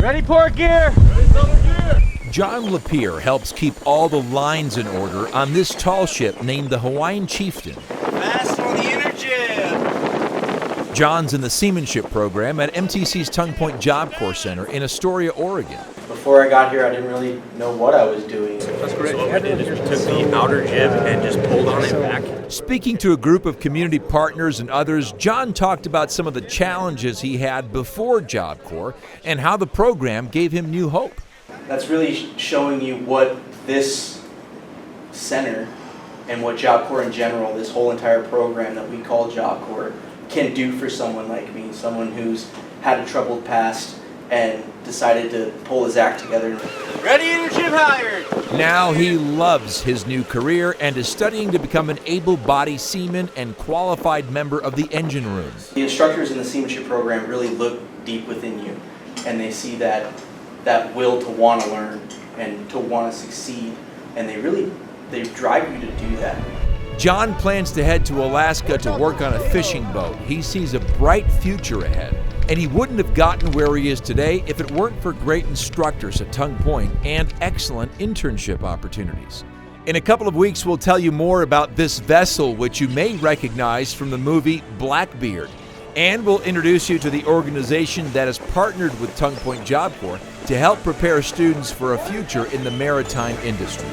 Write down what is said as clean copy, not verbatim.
Ready, port gear! John Lapierre helps keep all the lines in order on this tall ship named the Hawaiian Chieftain. Fast on the inner jib! John's in the Seamanship Program at MTC's Tongue Point Job Corps Center in Astoria, Oregon. Before I got here, I didn't really know what I was doing. That's great. So what we did is we took the outer jib and just pulled on it back. Speaking to a group of community partners and others, John talked about some of the challenges he had before Job Corps and how the program gave him new hope. That's really showing you what this center and what Job Corps in general, this whole entire program that we call Job Corps, can do for someone like me, someone who's had a troubled past and decided to pull his act together. Ready, inner jib hired! Now he loves his new career and is studying to become an able-bodied seaman and qualified member of the engine room. The instructors in the Seamanship Program really look deep within you, and they see that will to want to learn and to want to succeed, and they drive you to do that. John plans to head to Alaska to work on a fishing boat. He sees a bright future ahead, and he wouldn't have gotten where he is today if it weren't for great instructors at Tongue Point and excellent internship opportunities. In a couple of weeks, we'll tell you more about this vessel, which you may recognize from the movie Blackbeard. And we'll introduce you to the organization that has partnered with Tongue Point Job Corps to help prepare students for a future in the maritime industry.